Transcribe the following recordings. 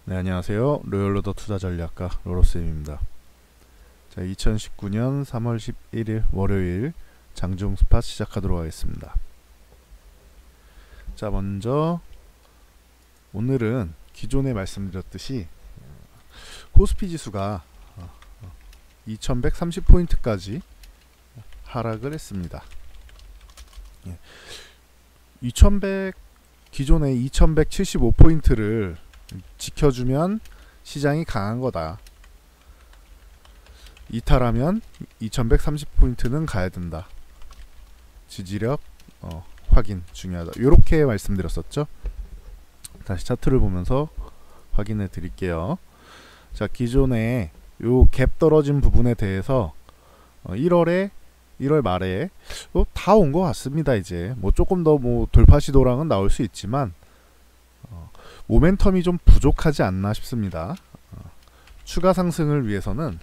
네, 안녕하세요. 로열로더 투자전략가 로로쌤입니다. 자, 2019년 3월 11일 월요일 장중 스팟 시작하도록 하겠습니다. 자, 먼저 오늘은 기존에 말씀드렸듯이 코스피 지수가 2130포인트까지 하락을 했습니다. 2100 기존의 2175포인트를 지켜주면 시장이 강한 거다. 이탈하면 2130포인트는 가야 된다. 지지력 확인 중요하다. 이렇게 말씀드렸었죠. 다시 차트를 보면서 확인해 드릴게요. 자, 기존에 요 갭 떨어진 부분에 대해서 1월 말에 다 온 것 같습니다. 이제 뭐 조금 더 뭐 돌파 시도랑은 나올 수 있지만 모멘텀이 좀 부족하지 않나 싶습니다. 추가 상승을 위해서는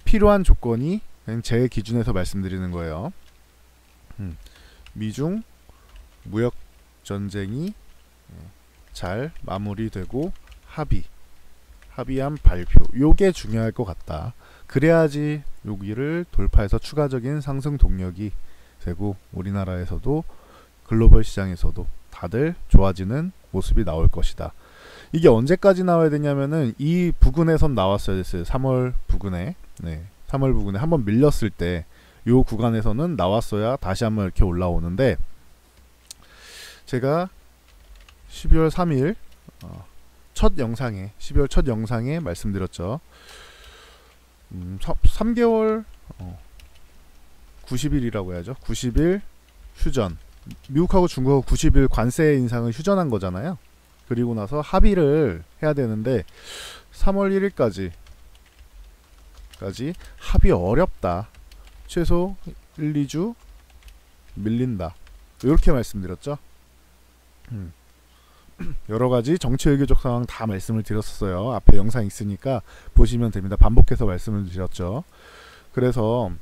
필요한 조건이 제 기준에서 말씀드리는 거예요. 미중 무역 전쟁이 잘 마무리되고 합의한 발표, 요게 중요할 것 같다. 그래야지 여기를 돌파해서 추가적인 상승 동력이 되고 우리나라에서도 글로벌 시장에서도 다들 좋아지는 모습이 나올 것이다. 이게 언제까지 나와야 되냐면은 이 부근에선 나왔어야 됐어요. 3월 부근에 3월 부근에 한번 밀렸을 때 요 구간에서는 나왔어야 다시 한번 이렇게 올라오는데, 제가 12월 3일 첫 영상에 말씀드렸죠. 3개월 90일이라고 해야죠. 90일 휴전, 미국하고 중국하고 90일 관세 인상을 휴전한 거잖아요. 그리고 나서 합의를 해야 되는데 3월 1일까지 합의 어렵다. 최소 1, 2주 밀린다. 이렇게 말씀드렸죠. 여러가지 정치 외교적 상황 다 말씀을 드렸었어요. 앞에 영상 있으니까 보시면 됩니다. 반복해서 말씀을 드렸죠. 그래서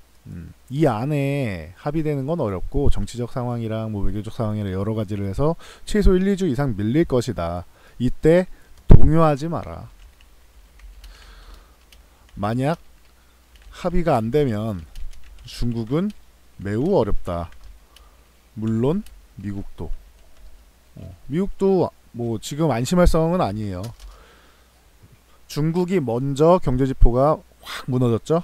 이 안에 합의되는 건 어렵고 정치적 상황이랑 뭐 외교적 상황이랑 여러 가지를 해서 최소 1, 2주 이상 밀릴 것이다. 이때 동요하지 마라. 만약 합의가 안 되면 중국은 매우 어렵다. 물론 미국도 뭐 지금 안심할 상황은 아니에요. 중국이 먼저 경제지표가 확 무너졌죠.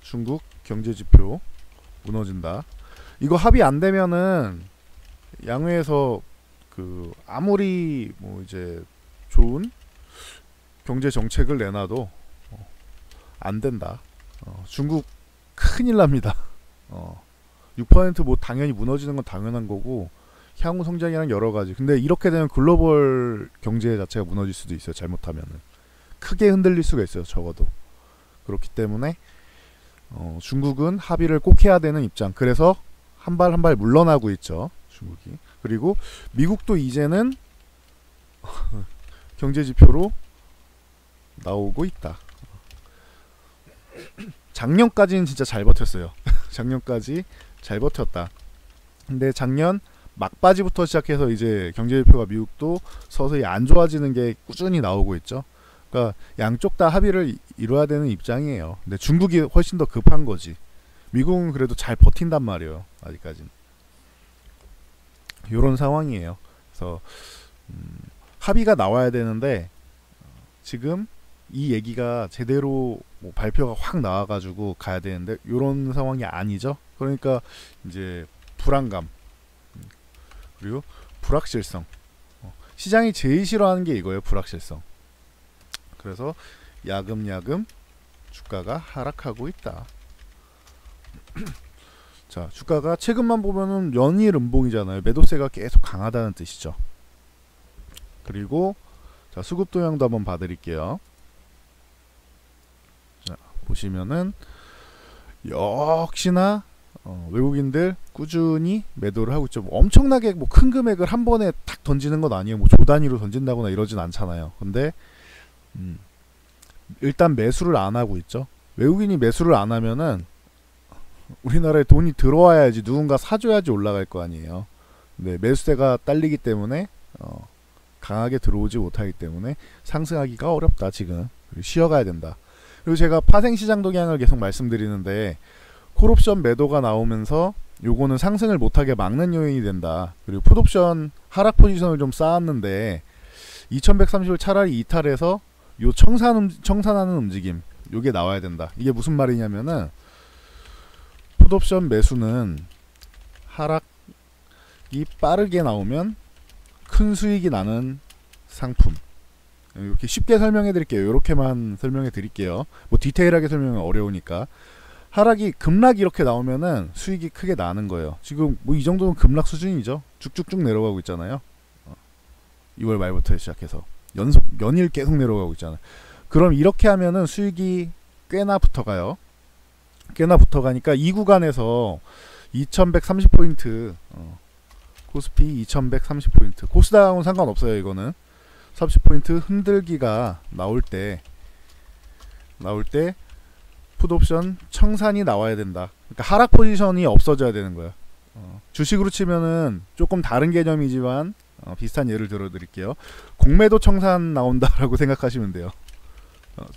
중국 경제지표 무너진다. 이거 합의 안 되면은 양회에서 아무리 뭐 이제 좋은 경제 정책을 내놔도 안 된다. 중국 큰일 납니다. 6% 당연히 무너지는 건 당연한 거고, 향후 성장이랑 여러 가지. 근데 이렇게 되면 글로벌 경제 자체가 무너질 수도 있어요. 잘못하면은 크게 흔들릴 수가 있어요. 적어도. 그렇기 때문에 중국은 합의를 꼭 해야 되는 입장. 그래서 한 발 한 발 물러나고 있죠. 중국이. 그리고 미국도 이제는 경제지표로 나오고 있다. 작년까지는 진짜 잘 버텼어요. 작년까지 잘 버텼다. 근데 작년 막바지부터 시작해서 이제 경제지표가 미국도 서서히 안 좋아지는 게 꾸준히 나오고 있죠. 그러니까 양쪽 다 합의를 이뤄야 되는 입장이에요. 근데 중국이 훨씬 더 급한 거지. 미국은 그래도 잘 버틴단 말이에요. 아직까지는. 이런 상황이에요. 그래서 합의가 나와야 되는데 지금 이 얘기가 제대로 뭐 발표가 확 나와가지고 가야 되는데 이런 상황이 아니죠. 그러니까 이제 불안감 그리고 불확실성. 시장이 제일 싫어하는 게 이거예요. 불확실성. 그래서 야금야금 주가가 하락하고 있다. 자, 주가가 최근만 보면은 연일 음봉이잖아요. 매도세가 계속 강하다는 뜻이죠. 그리고 자, 수급 도형도 한번 봐드릴게요. 자, 보시면은 역시나 외국인들 꾸준히 매도를 하고 있죠. 뭐 엄청나게 뭐 큰 금액을 한 번에 탁 던지는 건 아니에요. 뭐 조 단위로 던진다거나 이러진 않잖아요. 근데 일단 매수를 안 하고 있죠. 외국인이 매수를 안 하면은 우리나라에 돈이 들어와야지, 누군가 사줘야지 올라갈 거 아니에요. 네, 매수세가 딸리기 때문에 강하게 들어오지 못하기 때문에 상승하기가 어렵다 지금. 그리고 쉬어가야 된다. 그리고 제가 파생시장 동향을 계속 말씀드리는데 콜옵션 매도가 나오면서 요거는 상승을 못하게 막는 요인이 된다. 그리고 풋옵션 하락 포지션을 좀 쌓았는데 2130을 차라리 이탈해서 요 청산하는 움직임 요게 나와야 된다. 이게 무슨 말이냐면은 풋옵션 매수는 하락이 빠르게 나오면 큰 수익이 나는 상품. 이렇게 쉽게 설명해 드릴게요. 이렇게만 설명해 드릴게요. 뭐 디테일하게 설명은 어려우니까. 하락이 급락이 이렇게 나오면은 수익이 크게 나는 거예요. 지금 뭐 이 정도는 급락 수준이죠. 쭉쭉쭉 내려가고 있잖아요. 2월 말부터 시작해서 연일 계속 내려가고 있잖아요. 그럼 이렇게 하면은 수익이 꽤나 붙어가요. 꽤나 붙어가니까 이 구간에서 2130포인트 코스피 2130포인트 코스닥은 상관없어요. 이거는 30포인트 흔들기가 나올 때 풋옵션 청산이 나와야 된다. 그러니까 하락 포지션이 없어져야 되는 거야. 주식으로 치면은 조금 다른 개념이지만 비슷한 예를 들어 드릴게요. 공매도 청산 나온다라고 생각하시면 돼요.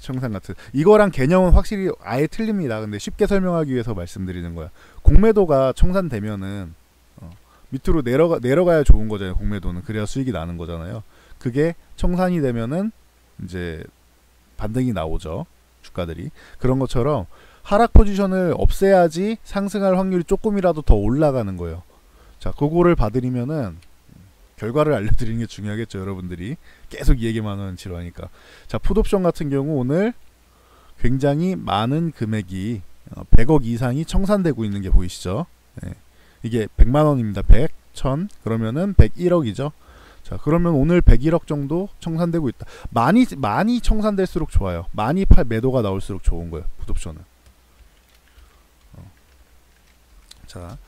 청산 같은 이거랑 개념은 확실히 아예 틀립니다. 근데 쉽게 설명하기 위해서 말씀드리는 거야. 공매도가 청산되면은 밑으로 내려가야 좋은 거잖아요. 공매도는 그래야 수익이 나는 거잖아요. 그게 청산이 되면은 이제 반등이 나오죠. 주가들이. 그런 것처럼 하락 포지션을 없애야지 상승할 확률이 조금이라도 더 올라가는 거예요. 자, 그거를 봐드리면은 결과를 알려드리는 게 중요하겠죠. 여러분들이 계속 이 얘기만 하는 지루하니까. 자, 풋옵션 같은 경우 오늘 굉장히 많은 금액이 100억 이상이 청산되고 있는 게 보이시죠? 네. 이게 100만원입니다. 100, 1000 그러면은 101억이죠. 자, 그러면 오늘 101억 정도 청산되고 있다. 많이 청산될수록 좋아요. 많이 매도가 나올수록 좋은 거예요. 풋옵션은. 자,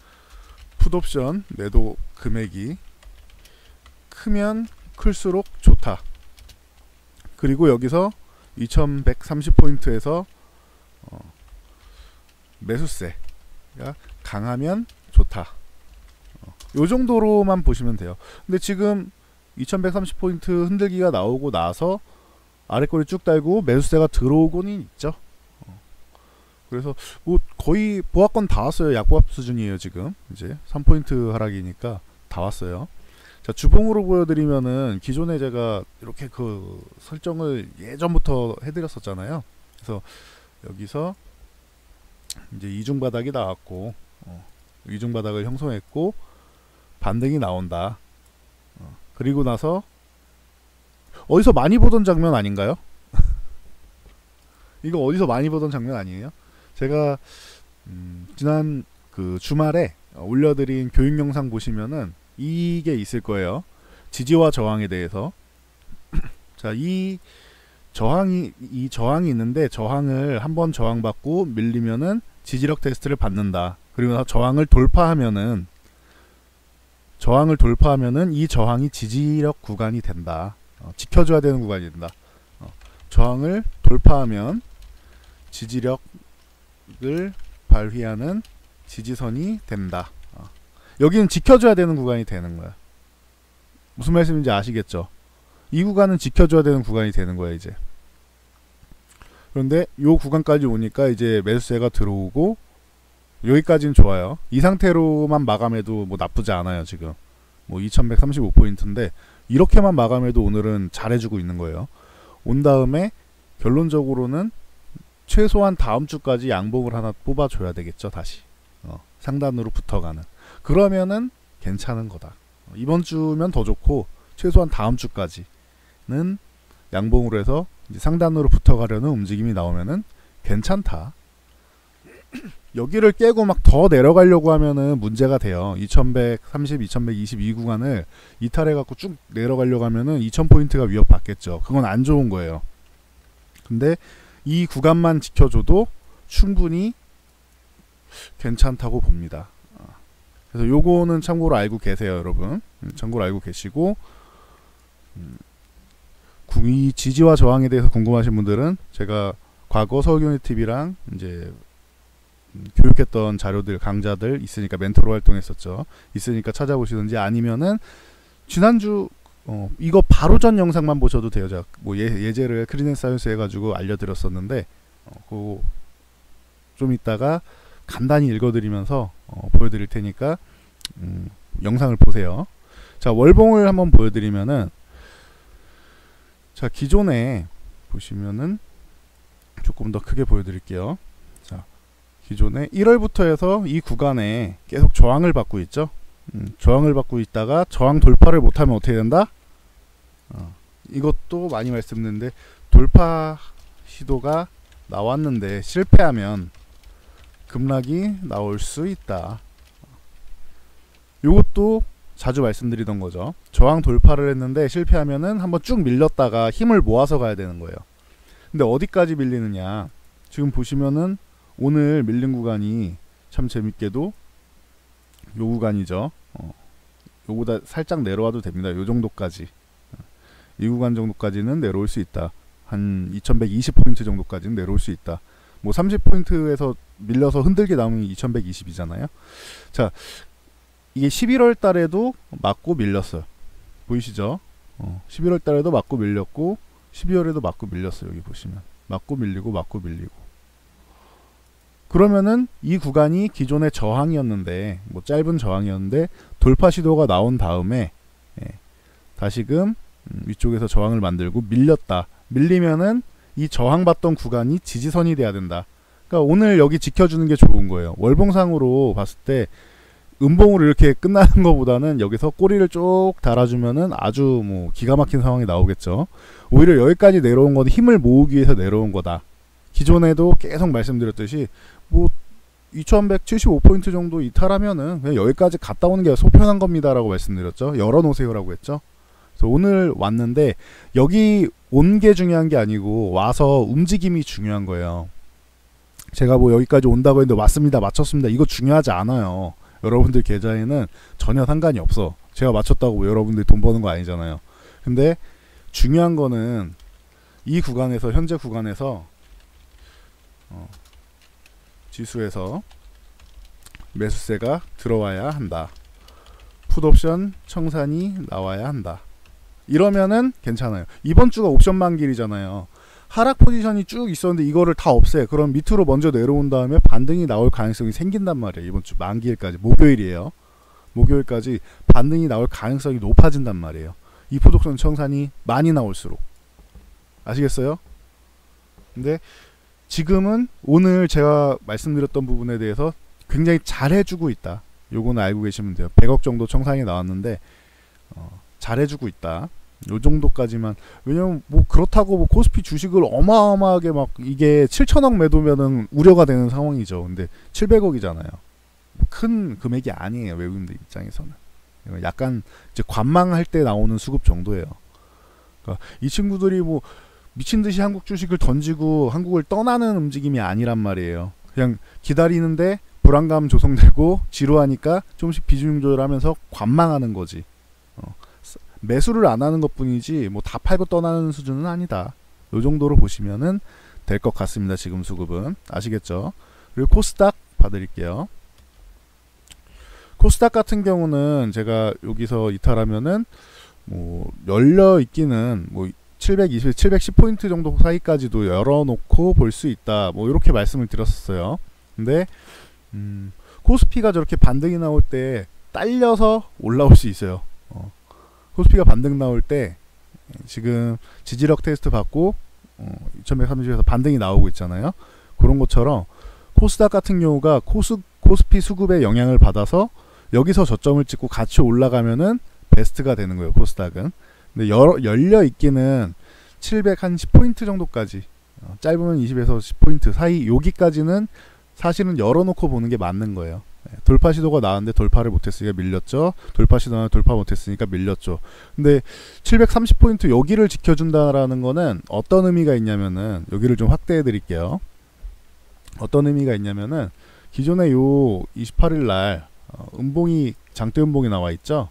풋옵션 매도 금액이 크면 클수록 좋다. 그리고 여기서 2130포인트에서 매수세가 강하면 좋다. 요 정도로만 보시면 돼요. 근데 지금 2130포인트 흔들기가 나오고 나서 아래꼬리 쭉 달고 매수세가 들어오고는 있죠. 그래서 뭐 거의 보합권 다 왔어요. 약보합 수준이에요. 지금 이제 3포인트 하락이니까 다 왔어요. 자, 주봉으로 보여드리면은 기존에 제가 이렇게 그 설정을 예전부터 해드렸었잖아요. 그래서 여기서 이제 이중바닥이 나왔고 이중바닥을 형성했고 반등이 나온다. 그리고 나서 어디서 많이 보던 장면 아닌가요? 이거 어디서 많이 보던 장면 아니에요? 제가 지난 그 주말에 올려드린 교육 영상 보시면은 이게 있을 거예요. 지지와 저항에 대해서. 자, 이 저항이 있는데 저항을 한번 저항받고 밀리면은 지지력 테스트를 받는다. 그리고 나서 저항을 돌파하면은 이 저항이 지지력 구간이 된다. 지켜줘야 되는 구간이 된다. 저항을 돌파하면 지지력을 발휘하는 지지선이 된다. 여기는 지켜줘야 되는 구간이 되는 거야. 무슨 말씀인지 아시겠죠? 이 구간은 지켜줘야 되는 구간이 되는 거야 이제. 그런데 요 구간까지 오니까 이제 매수세가 들어오고 여기까지는 좋아요. 이 상태로만 마감해도 뭐 나쁘지 않아요. 지금 뭐 2135포인트인데 이렇게만 마감해도 오늘은 잘해주고 있는 거예요. 온 다음에 결론적으로는 최소한 다음 주까지 양봉을 하나 뽑아줘야 되겠죠. 다시 상단으로 붙어가는. 그러면은 괜찮은 거다. 이번 주면 더 좋고 최소한 다음 주까지는 양봉으로 해서 이제 상단으로 붙어가려는 움직임이 나오면은 괜찮다. 여기를 깨고 막 더 내려가려고 하면은 문제가 돼요. 2130, 2122 구간을 이탈해갖고 쭉 내려가려고 하면은 2000포인트가 위협받겠죠. 그건 안 좋은 거예요. 근데 이 구간만 지켜줘도 충분히 괜찮다고 봅니다. 그래서 요거는 참고로 알고 계세요, 여러분. 참고로 알고 계시고, 이 지지와 저항에 대해서 궁금하신 분들은 제가 과거 서울경제TV랑 이제 교육했던 자료들, 강좌들 있으니까 멘토로 활동했었죠. 있으니까 찾아보시든지 아니면은 지난주 이거 바로 전 영상만 보셔도 돼요. 제가 뭐 예제를 크리넨사이언스 해가지고 알려드렸었는데 그거 좀 이따가 간단히 읽어드리면서 보여드릴 테니까 영상을 보세요. 자, 월봉을 한번 보여드리면은, 자, 기존에 보시면은 조금 더 크게 보여드릴게요. 자, 기존에 1월부터 해서 이 구간에 계속 저항을 받고 있죠. 저항을 받고 있다가 저항 돌파를 못하면 어떻게 된다? 이것도 많이 말씀드렸는데, 돌파 시도가 나왔는데 실패하면 급락이 나올 수 있다. 요것도 자주 말씀드리던 거죠. 저항 돌파를 했는데 실패하면은 한번 쭉 밀렸다가 힘을 모아서 가야 되는 거예요. 근데 어디까지 밀리느냐, 지금 보시면은 오늘 밀린 구간이 참 재밌게도 요 구간이죠. 요보다 살짝 내려와도 됩니다. 요 정도까지, 이 구간 정도까지는 내려올 수 있다. 한 2120포인트 정도까지는 내려올 수 있다. 뭐 30포인트에서 밀려서 흔들게 나오면 2120이잖아요. 자, 이게 11월 달에도 맞고 밀렸어요. 보이시죠? 11월 달에도 맞고 밀렸고 12월에도 맞고 밀렸어요. 여기 보시면 맞고 밀리고 맞고 밀리고. 그러면은 이 구간이 기존의 저항이었는데, 뭐 짧은 저항이었는데 돌파 시도가 나온 다음에 다시금 위쪽에서 저항을 만들고 밀렸다. 밀리면은 이 저항받던 구간이 지지선이 돼야 된다. 그러니까 오늘 여기 지켜주는 게 좋은 거예요. 월봉상으로 봤을 때 음봉으로 이렇게 끝나는 것보다는 여기서 꼬리를 쭉 달아주면은 아주 뭐 기가 막힌 상황이 나오겠죠. 오히려 여기까지 내려온 건 힘을 모으기 위해서 내려온 거다. 기존에도 계속 말씀드렸듯이 뭐 2175포인트 정도 이탈하면은 그냥 여기까지 갔다 오는 게 속편한 겁니다 라고 말씀드렸죠. 열어놓으세요라고 했죠. 그래서 오늘 왔는데 여기 온 게 중요한 게 아니고 와서 움직임이 중요한 거예요. 제가 뭐 여기까지 온다고 했는데 왔습니다, 맞췄습니다, 이거 중요하지 않아요. 여러분들 계좌에는 전혀 상관이 없어. 제가 맞췄다고 여러분들이 돈 버는 거 아니잖아요. 근데 중요한 거는 이 구간에서, 현재 구간에서 지수에서 매수세가 들어와야 한다. 풋옵션 청산이 나와야 한다. 이러면은 괜찮아요. 이번 주가 옵션 만길이잖아요. 하락 포지션이 쭉 있었는데 이거를 다 없애. 그럼 밑으로 먼저 내려온 다음에 반등이 나올 가능성이 생긴단 말이에요. 이번 주 만기일까지, 목요일이에요. 목요일까지 반등이 나올 가능성이 높아진단 말이에요. 이 풋옵션 청산이 많이 나올수록. 아시겠어요? 근데 지금은 오늘 제가 말씀드렸던 부분에 대해서 굉장히 잘 해주고 있다. 요거는 알고 계시면 돼요. 100억 정도 청산이 나왔는데 잘 해주고 있다. 요 정도까지만. 왜냐면 뭐 그렇다고 뭐 코스피 주식을 어마어마하게 막 이게 7천억 매도면은 우려가 되는 상황이죠. 근데 700억이잖아요. 큰 금액이 아니에요. 외국인들 입장에서는. 약간 이제 관망할 때 나오는 수급 정도예요. 그러니까 이 친구들이 뭐 미친듯이 한국 주식을 던지고 한국을 떠나는 움직임이 아니란 말이에요. 그냥 기다리는데 불안감 조성되고 지루하니까 조금씩 비중 조절하면서 관망하는 거지. 매수를 안 하는 것 뿐이지 뭐 다 팔고 떠나는 수준은 아니다. 요 정도로 보시면은 될 것 같습니다. 지금 수급은. 아시겠죠? 그리고 코스닥 봐드릴게요. 코스닥 같은 경우는 제가 여기서 이탈하면은 뭐 열려 있기는 뭐 720, 710포인트 정도 사이까지도 열어놓고 볼 수 있다. 뭐 이렇게 말씀을 드렸었어요. 근데 코스피가 저렇게 반등이 나올 때 딸려서 올라올 수 있어요. 코스피가 반등 나올 때 지금 지지력 테스트 받고 2130에서 반등이 나오고 있잖아요. 그런 것처럼 코스닥 같은 경우가 코스피 수급에 영향을 받아서 여기서 저점을 찍고 같이 올라가면은 베스트가 되는 거예요. 코스닥은. 근데 열려 있기는 710포인트 정도까지, 짧으면 20에서 10포인트 사이, 여기까지는 사실은 열어놓고 보는 게 맞는 거예요. 돌파 시도가 나왔는데 돌파를 못했으니까 밀렸죠. 돌파 시도나 돌파 못했으니까 밀렸죠. 근데 730포인트 여기를 지켜준다라는 거는 어떤 의미가 있냐면은, 여기를 좀 확대해 드릴게요. 어떤 의미가 있냐면은 기존에 요 28일날 음봉이, 장대 음봉이 나와 있죠.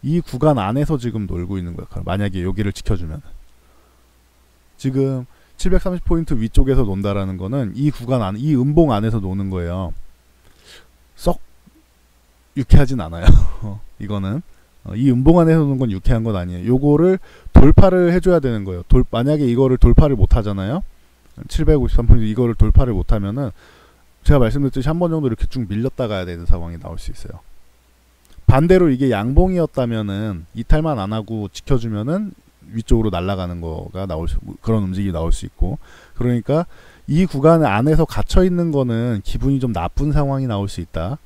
이 구간 안에서 지금 놀고 있는 거예요. 만약에 여기를 지켜주면, 지금 730포인트 위쪽에서 논다라는 거는 이 구간 안, 이 음봉 안에서 노는 거예요. 썩 유쾌하진 않아요. 이거는 이 음봉 안에서 노는 건 유쾌한 건 아니에요. 요거를 돌파를 해줘야 되는 거예요. 만약에 이거를 돌파를 못 하잖아요. 753포인트 이거를 돌파를 못 하면은 제가 말씀드렸듯이 한 번 정도 이렇게 쭉 밀렸다 가야 되는 상황이 나올 수 있어요. 반대로 이게 양봉이었다면은 이탈만 안 하고 지켜주면은 위쪽으로 날아가는 거가 그런 움직임이 나올 수 있고, 그러니까 이 구간 안에서 갇혀 있는 거는 기분이 좀 나쁜 상황이 나올 수 있다.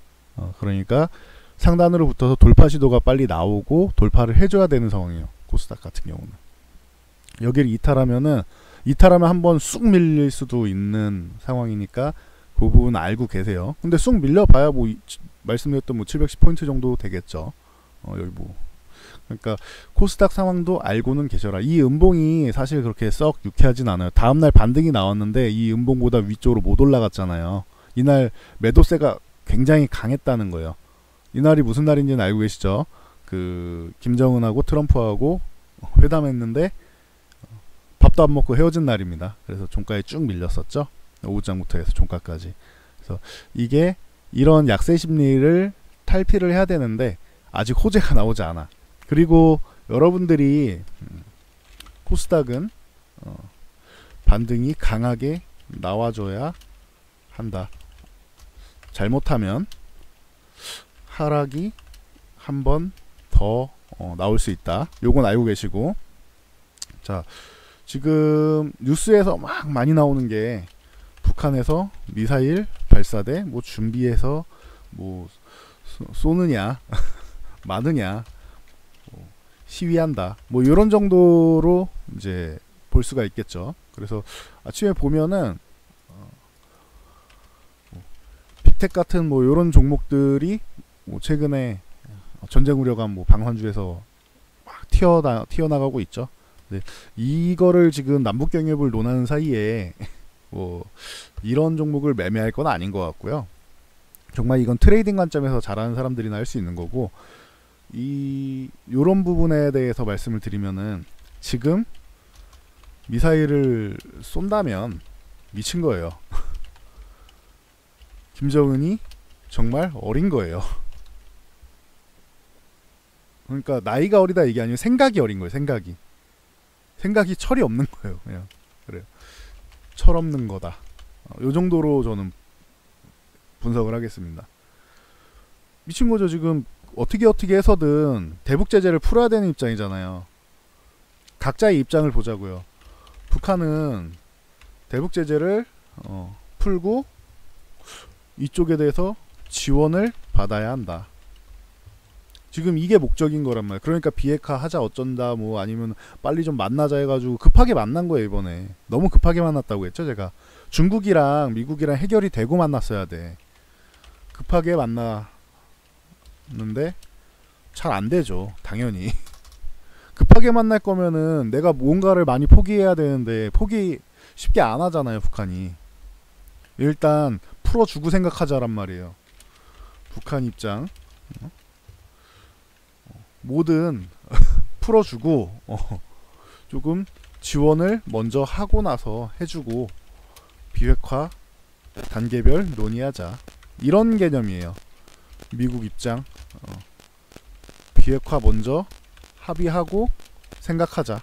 그러니까 상단으로 붙어서 돌파 시도가 빨리 나오고 돌파를 해줘야 되는 상황이에요. 코스닥 같은 경우는 여기를 이탈하면 한번 쑥 밀릴 수도 있는 상황이니까 그 부분 알고 계세요. 근데 쑥 밀려봐야 뭐 말씀드렸던 뭐 710포인트 정도 되겠죠. 여기 뭐 그러니까 코스닥 상황도 알고는 계셔라. 이 음봉이 사실 그렇게 썩 유쾌하진 않아요. 다음날 반등이 나왔는데 이 음봉보다 위쪽으로 못 올라갔잖아요. 이날 매도세가 굉장히 강했다는 거예요. 이날이 무슨 날인지는 알고 계시죠? 그 김정은하고 트럼프하고 회담했는데 밥도 안 먹고 헤어진 날입니다. 그래서 종가에 쭉 밀렸었죠. 오후장부터 해서 종가까지. 그래서 이게 이런 약세 심리를 탈피를 해야 되는데 아직 호재가 나오지 않아. 그리고 여러분들이 코스닥은 반등이 강하게 나와줘야 한다. 잘못하면 하락이 한 번 더 나올 수 있다. 요건 알고 계시고, 자 지금 뉴스에서 막 많이 나오는 게 북한에서 미사일 발사대 뭐 준비해서 뭐 쏘느냐 많으냐 시위한다 뭐 이런 정도로 이제 볼 수가 있겠죠. 그래서 아침에 보면은 빅텍 같은 뭐 이런 종목들이 뭐 최근에 전쟁 우려감 뭐 방산주에서 막 튀어나가고 있죠. 네, 이거를 지금 남북 경협을 논하는 사이에 뭐 이런 종목을 매매할 건 아닌 것 같고요. 정말 이건 트레이딩 관점에서 잘하는 사람들이나 할 수 있는 거고, 요런 부분에 대해서 말씀을 드리면은 지금 미사일을 쏜다면 미친 거예요. 김정은이 정말 어린 거예요. 그러니까 나이가 어리다 이게 아니고 생각이 어린 거예요. 생각이 철이 없는 거예요. 그냥 그래요. 철 없는 거다. 요 정도로 저는 분석을 하겠습니다. 미친 거죠. 지금 어떻게 해서든 대북 제재를 풀어야 되는 입장이잖아요. 각자의 입장을 보자고요. 북한은 대북 제재를 풀고 이쪽에 대해서 지원을 받아야 한다. 지금 이게 목적인 거란 말이에요. 그러니까 비핵화 하자 어쩐다 뭐 아니면 빨리 좀 만나자 해가지고 급하게 만난 거예요. 이번에 너무 급하게 만났다고 했죠. 제가 중국이랑 미국이랑 해결이 되고 만났어야 돼. 급하게 만났는데 잘 안 되죠. 당연히 급하게 만날 거면은 내가 뭔가를 많이 포기해야 되는데 포기 쉽게 안 하잖아요. 북한이 일단 풀어주고 생각하자란 말이에요. 북한 입장 뭐든 풀어주고 조금 지원을 먼저 하고 나서 해주고 비핵화 단계별 논의하자 이런 개념이에요. 미국 입장 비핵화 먼저 합의하고 생각하자.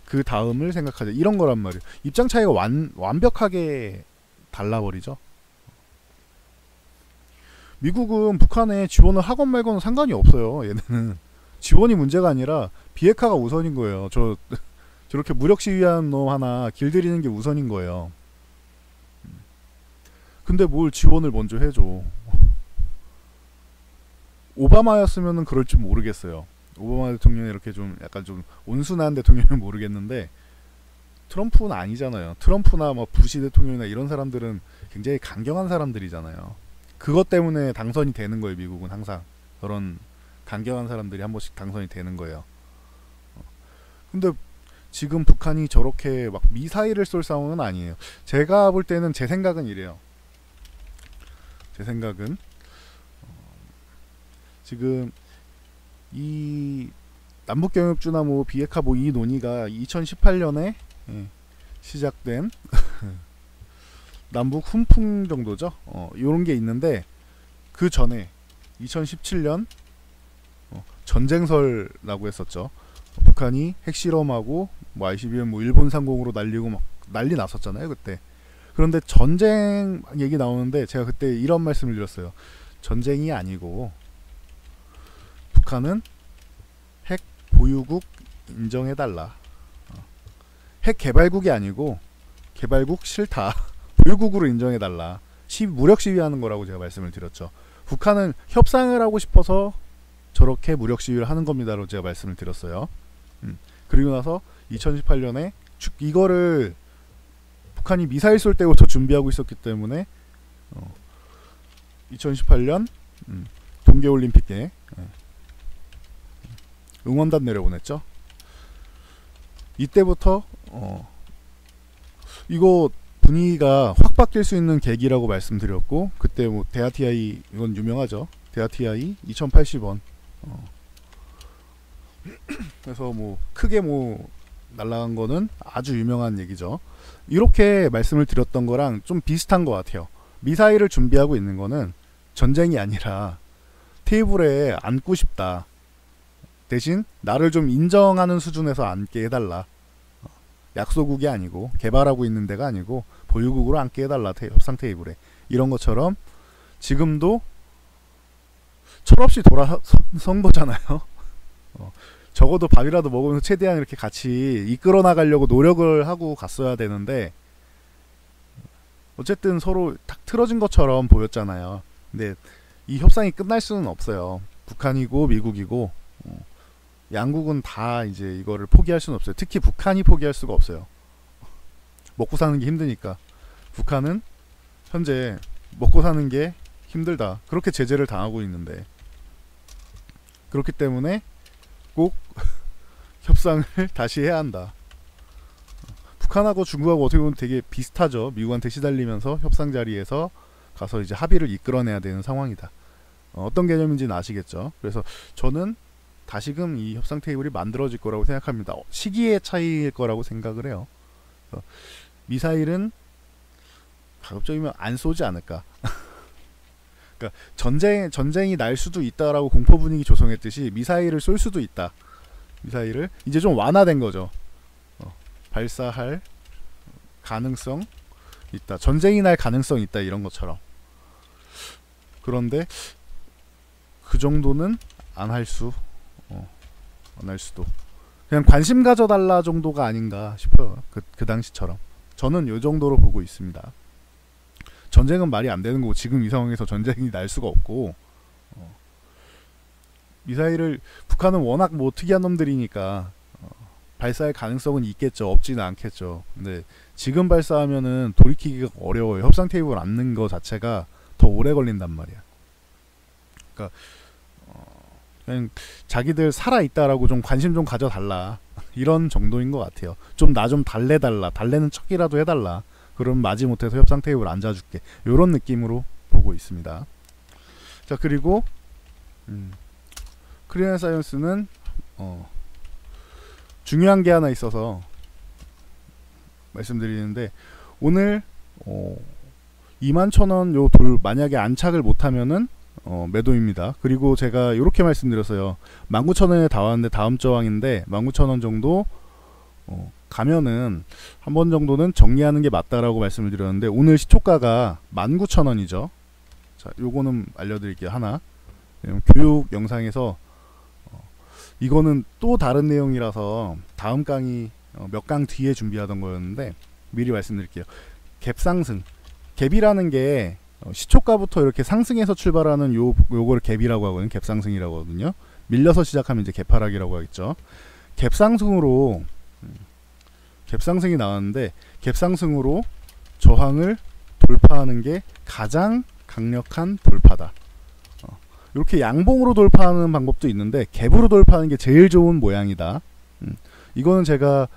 그 다음을 생각하자. 이런 거란 말이에요. 입장 차이가 완벽하게 달라버리죠. 미국은 북한에 지원을 하건 말건 상관이 없어요. 얘네는 지원이 문제가 아니라 비핵화가 우선인 거예요. 저렇게 무력 시위하는 놈 하나 길들이는 게 우선인 거예요. 근데 뭘 지원을 먼저 해줘. 오바마였으면 그럴 줄 모르겠어요. 오바마 대통령이 이렇게 좀 약간 좀 온순한 대통령은 모르겠는데 트럼프는 아니잖아요. 트럼프나 뭐 부시 대통령이나 이런 사람들은 굉장히 강경한 사람들이잖아요. 그것 때문에 당선이 되는 거예요. 미국은 항상 그런 강경한 사람들이 한 번씩 당선이 되는 거예요. 근데 지금 북한이 저렇게 막 미사일을 쏠 상황은 아니에요. 제가 볼 때는 제 생각은 이래요. 제 생각은 지금 이 남북경협주나 뭐 비핵화 뭐 이 논의가 2018년에 시작된 남북 훈풍 정도죠. 요런 게 있는데 그 전에 2017년 전쟁설라고 했었죠. 북한이 핵실험하고 뭐 ICBM 뭐 일본 상공으로 날리고 막 난리 났었잖아요 그때. 그런데 전쟁 얘기 나오는데 제가 그때 이런 말씀을 드렸어요. 전쟁이 아니고 북한은 핵 보유국 인정해달라. 핵 개발국이 아니고 개발국 싫다. 보유국으로 인정해달라. 무력 시위하는 거라고 제가 말씀을 드렸죠. 북한은 협상을 하고 싶어서 저렇게 무력 시위를 하는 겁니다라고 제가 말씀을 드렸어요. 그리고 나서 2018년에 이거를 북한이 미사일 쏠 때부터 준비하고 있었기 때문에 2018년 동계올림픽 때 응원단 내려보냈죠. 이때부터 이거 분위기가 확 바뀔 수 있는 계기라고 말씀드렸고, 그때 뭐 대하TI 이건 유명하죠. 대하TI 2080원. 그래서 뭐 크게 뭐 날라간 거는 아주 유명한 얘기죠. 이렇게 말씀을 드렸던 거랑 좀 비슷한 것 같아요. 미사일을 준비하고 있는 거는 전쟁이 아니라 테이블에 앉고 싶다. 대신 나를 좀 인정하는 수준에서 앉게 해달라. 약소국이 아니고 개발하고 있는 데가 아니고 보유국으로 앉게 해달라. 협상 테이블에. 이런 것처럼 지금도 철없이 돌아선 거잖아요. 적어도 밥이라도 먹으면서 최대한 이렇게 같이 이끌어 나가려고 노력을 하고 갔어야 되는데 어쨌든 서로 탁 틀어진 것처럼 보였잖아요. 근데 이 협상이 끝날 수는 없어요. 북한이고 미국이고 양국은 다 이제 이거를 포기할 수는 없어요. 특히 북한이 포기할 수가 없어요. 먹고 사는 게 힘드니까. 북한은 현재 먹고 사는 게 힘들다. 그렇게 제재를 당하고 있는데. 그렇기 때문에 꼭 협상을 다시 해야 한다. 북한하고 중국하고 어떻게 보면 되게 비슷하죠. 미국한테 시달리면서 협상 자리에서 가서 이제 합의를 이끌어내야 되는 상황이다. 어떤 개념인지는 아시겠죠. 그래서 저는 다시금 이 협상 테이블이 만들어질 거라고 생각합니다. 시기의 차이일 거라고 생각을 해요. 미사일은 가급적이면 안 쏘지 않을까. 그러니까 전쟁이 날 수도 있다라고 공포 분위기 조성했듯이 미사일을 쏠 수도 있다. 미사일을 이제 좀 완화된 거죠. 발사할 가능성 있다. 전쟁이 날 가능성 있다. 이런 것처럼. 그런데 그 정도는 안 할 수도. 그냥 관심 가져달라 정도가 아닌가 싶어요. 그 당시처럼. 저는 이 정도로 보고 있습니다. 전쟁은 말이 안 되는 거고 지금 이 상황에서 전쟁이 날 수가 없고 미사일을 북한은 워낙 뭐 특이한 놈들이니까 발사할 가능성은 있겠죠. 없지는 않겠죠. 근데 지금 발사하면은 돌이키기가 어려워요. 협상 테이블 앉는 거 자체가 더 오래 걸린단 말이야. 그러니까 그냥 자기들 살아있다라고 좀 관심 좀 가져달라. 이런 정도인 것 같아요. 좀 나 좀 달래달라. 달래는 척이라도 해달라. 그럼 마지못해서 협상 테이블 앉아줄게. 요런 느낌으로 보고 있습니다. 자, 그리고 크리미안 사이언스는 중요한 게 하나 있어서 말씀드리는데, 오늘 21,000원 요 돌 만약에 안착을 못하면은 매도입니다. 그리고 제가 이렇게 말씀드렸어요. 19,000원에 다 왔는데 다음 저항인데 19,000원 정도 가면은 한 번 정도는 정리하는 게 맞다라고 말씀을 드렸는데, 오늘 시초가가 19,000원이죠. 자, 요거는 알려드릴게요. 하나. 교육 영상에서 이거는 또 다른 내용이라서 다음 강의 몇 강 뒤에 준비하던 거였는데 미리 말씀드릴게요. 갭상승. 갭이라는 게 시초가부터 이렇게 상승해서 출발하는 요거를 갭이라고 하거든요. 갭상승이라고 하거든요. 밀려서 시작하면 이제 갭하락이라고 하겠죠. 갭상승으로 갭상승이 나왔는데, 갭상승으로 저항을 돌파하는 게 가장 강력한 돌파다. 이렇게 양봉으로 돌파하는 방법도 있는데 갭으로 돌파하는 게 제일 좋은 모양이다. 이거는 제가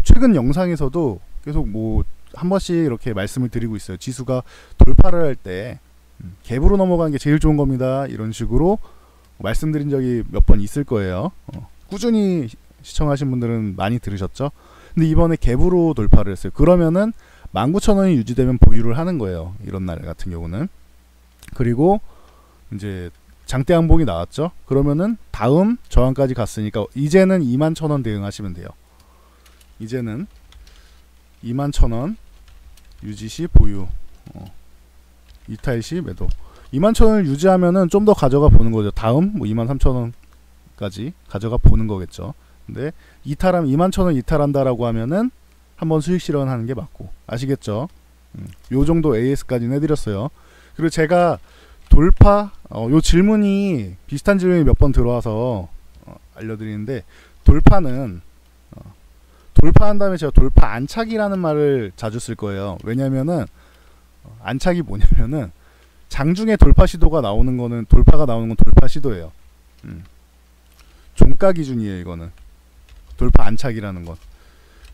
최근 영상에서도 계속 한 번씩 이렇게 말씀을 드리고 있어요. 지수가 돌파를 할 때 갭으로 넘어가는 게 제일 좋은 겁니다. 이런 식으로 말씀드린 적이 몇 번 있을 거예요. 꾸준히 시청하신 분들은 많이 들으셨죠? 근데 이번에 갭으로 돌파를 했어요. 그러면은 19,000원이 유지되면 보유를 하는 거예요. 이런 날 같은 경우는. 그리고 이제 장대 항복이 나왔죠. 그러면은 다음 저항까지 갔으니까 이제는 21,000원 대응하시면 돼요. 이제는 21,000원 유지시 보유, 이탈시 매도. 21,000원을 유지하면은 좀 더 가져가 보는 거죠. 다음 뭐 23,000원까지 가져가 보는 거겠죠. 근데 이탈하면 21,000원 이탈한다라고 하면은 한번 수익 실현하는 게 맞고, 아시겠죠? 요 정도 AS까지는 해드렸어요. 그리고 제가 돌파, 요 질문이 비슷한 질문이 몇 번 들어와서 알려드리는데, 돌파는 돌파한 다음에 제가 돌파 안착이라는 말을 자주 쓸 거예요. 왜냐면은 안착이 뭐냐면은 장중에 돌파 시도가 나오는 거는, 돌파가 나오는 건 돌파 시도예요. 종가 기준이에요. 이거는 돌파 안착이라는 것.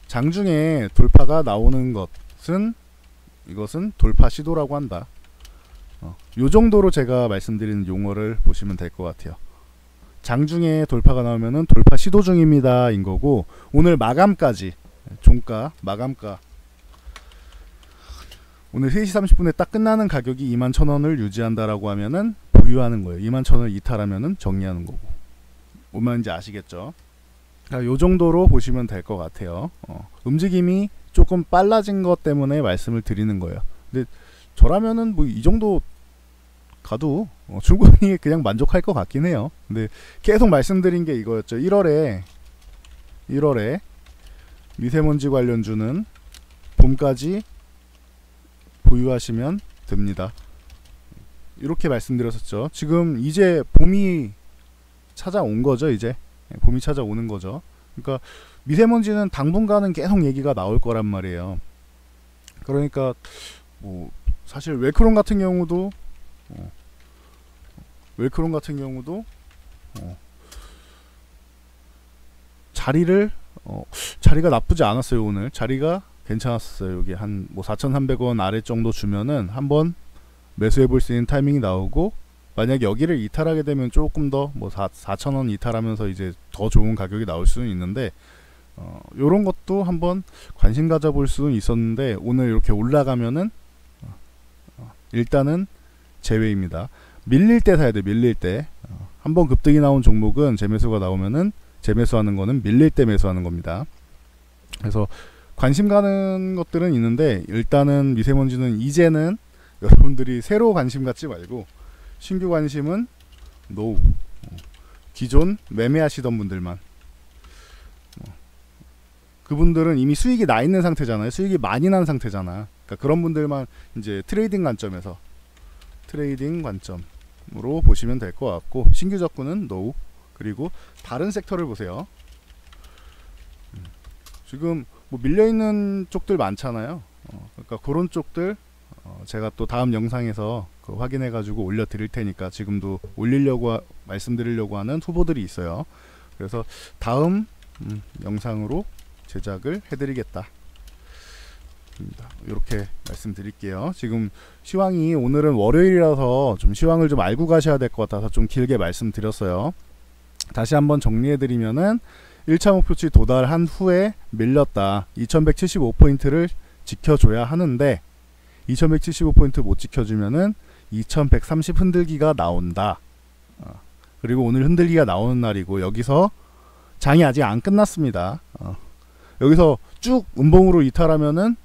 장중에 돌파가 나오는 것은, 이것은 돌파 시도라고 한다. 요 정도로 제가 말씀드리는 용어를 보시면 될 것 같아요. 장중에 돌파가 나오면은 돌파 시도 중입니다 인 거고, 오늘 마감까지, 종가 마감가 오늘 3시 30분에 딱 끝나는 가격이 21,000원을 유지한다라고 하면은 보유하는 거예요. 21,000원을 이탈하면은 정리하는 거고. 뭔 말인지 아시겠죠? 요 정도로 보시면 될 것 같아요. 움직임이 조금 빨라진 것 때문에 말씀을 드리는 거예요. 근데 저라면은 뭐 이 정도 가도 충분히 그냥 만족할 것 같긴 해요. 근데 계속 말씀드린 게 이거였죠. 1월에 미세먼지 관련주는 봄까지 보유하시면 됩니다. 이렇게 말씀드렸었죠. 지금 이제 봄이 찾아온 거죠. 이제 봄이 찾아오는 거죠. 그러니까 미세먼지는 당분간은 계속 얘기가 나올 거란 말이에요. 그러니까 뭐 사실 웰크론 같은 경우도 자리가 나쁘지 않았어요. 오늘 자리가 괜찮았어요. 여기 한 뭐 4,300원 아래 정도 주면은 한번 매수해 볼 수 있는 타이밍이 나오고, 만약 여기를 이탈하게 되면 조금 더 뭐 4,000원 이탈하면서 이제 더 좋은 가격이 나올 수는 있는데, 요런 것도 한번 관심 가져볼 수는 있었는데, 오늘 이렇게 올라가면은 일단은 제외입니다. 밀릴 때 사야 돼. 밀릴 때. 한번 급등이 나온 종목은 재매수가 나오면은, 재매수하는 거는 밀릴 때 매수하는 겁니다. 그래서 관심 가는 것들은 있는데, 일단은 미세먼지는 이제는 여러분들이 새로 관심 갖지 말고 신규 관심은 노우. 기존 매매하시던 분들만, 그분들은 이미 수익이 나 있는 상태잖아요. 수익이 많이 난 상태잖아. 그러니까 그런 분들만 이제 트레이딩 관점으로 보시면 될 것 같고, 신규 적군은 노우. 그리고 다른 섹터를 보세요. 지금 뭐 밀려있는 쪽들 많잖아요. 그러니까 그런 쪽들 제가 또 다음 영상에서 확인해 가지고 올려 드릴 테니까, 지금도 올리려고 말씀드리려고 하는 후보들이 있어요. 그래서 다음 영상으로 제작을 해드리겠다. 이렇게 말씀드릴게요. 지금 시황이, 오늘은 월요일이라서 좀 시황을 좀 알고 가셔야 될 것 같아서 좀 길게 말씀드렸어요. 다시 한번 정리해드리면은 1차 목표치 도달한 후에 밀렸다. 2175포인트를 지켜줘야 하는데 2175포인트 못 지켜주면은 2130 흔들기가 나온다. 그리고 오늘 흔들기가 나오는 날이고, 여기서 장이 아직 안 끝났습니다. 여기서 쭉 음봉으로 이탈하면은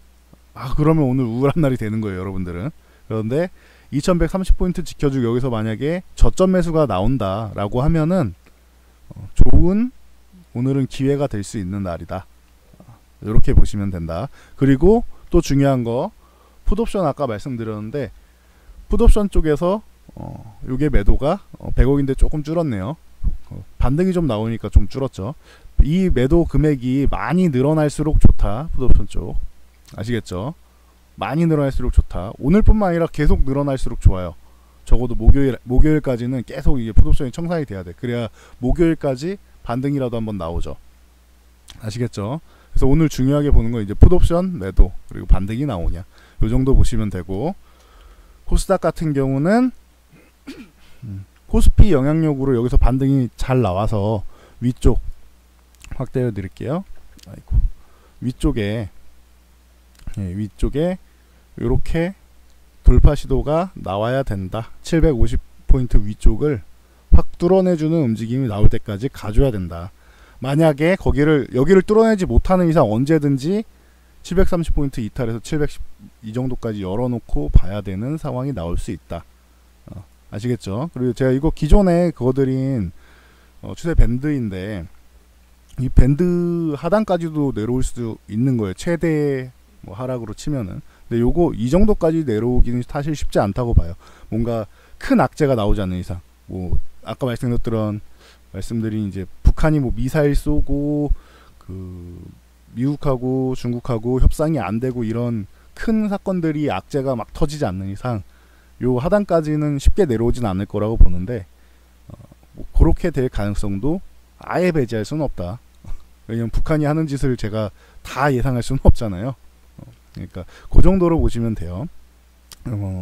그러면 오늘 우울한 날이 되는 거예요, 여러분들은. 그런데 2130포인트 지켜주고 여기서 만약에 저점 매수가 나온다 라고 하면은 좋은, 오늘은 기회가 될 수 있는 날이다. 이렇게 보시면 된다. 그리고 또 중요한 거, 풋옵션 아까 말씀드렸는데, 풋옵션 쪽에서 요게 매도가 100억인데 조금 줄었네요. 반등이 좀 나오니까 좀 줄었죠. 이 매도 금액이 많이 늘어날수록 좋다. 풋옵션 쪽 아시겠죠? 많이 늘어날수록 좋다. 오늘뿐만 아니라 계속 늘어날수록 좋아요. 적어도 목요일까지는 계속 이게 풋옵션이 청산이 돼야 돼. 그래야 목요일까지 반등이라도 한번 나오죠. 아시겠죠? 그래서 오늘 중요하게 보는 건 이제 풋옵션 매도, 그리고 반등이 나오냐, 요 정도 보시면 되고, 코스닥 같은 경우는 코스피 영향력으로 여기서 반등이 잘 나와서 위쪽 확대해 드릴게요. 위쪽에 이렇게 돌파 시도가 나와야 된다. 750포인트 위쪽을 확 뚫어내주는 움직임이 나올 때까지 가줘야 된다. 만약에 여기를 뚫어내지 못하는 이상 언제든지 730포인트 이탈해서 710 이 정도까지 열어놓고 봐야 되는 상황이 나올 수 있다. 아시겠죠? 그리고 제가 이거 기존에 그거드린 추세 밴드인데 이 밴드 하단까지도 내려올 수도 있는 거예요. 최대 뭐 하락으로 치면은. 근데 요거 이 정도까지 내려오기는 사실 쉽지 않다고 봐요. 뭔가 큰 악재가 나오지 않는 이상. 뭐 아까 말씀드린 이제 북한이 뭐 미사일 쏘고 그 미국하고 중국하고 협상이 안 되고 이런 큰 사건들이 악재가 막 터지지 않는 이상 요 하단까지는 쉽게 내려오진 않을 거라고 보는데 뭐 그렇게 될 가능성도 아예 배제할 수는 없다. 왜냐면 북한이 하는 짓을 제가 다 예상할 수는 없잖아요. 그러니까 그 정도로 보시면 돼요.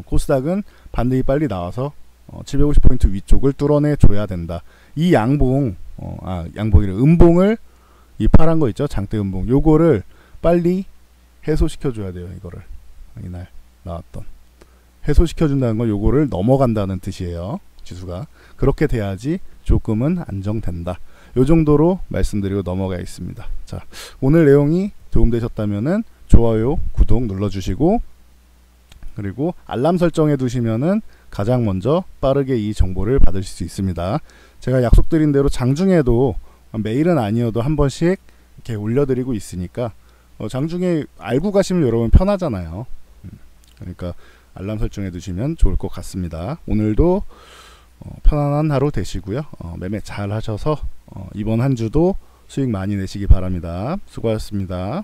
코스닥은 반등이 빨리 나와서 750포인트 위쪽을 뚫어내 줘야 된다. 이 양봉이래. 음봉을 이 파란 거 있죠? 장대 음봉. 요거를 빨리 해소시켜 줘야 돼요. 이거를 이날 나왔던 해소시켜 준다는 건 요거를 넘어간다는 뜻이에요. 지수가 그렇게 돼야지 조금은 안정된다. 요 정도로 말씀드리고 넘어가겠습니다. 자, 오늘 내용이 도움되셨다면은 좋아요, 구독 눌러주시고 그리고 알람 설정해 두시면은 가장 먼저 빠르게 이 정보를 받으실 수 있습니다. 제가 약속드린 대로 장중에도 매일은 아니어도 한 번씩 이렇게 올려드리고 있으니까 장중에 알고 가시면 여러분 편하잖아요. 그러니까 알람 설정해 두시면 좋을 것 같습니다. 오늘도 편안한 하루 되시고요. 매매 잘 하셔서 이번 한 주도 수익 많이 내시기 바랍니다. 수고하셨습니다.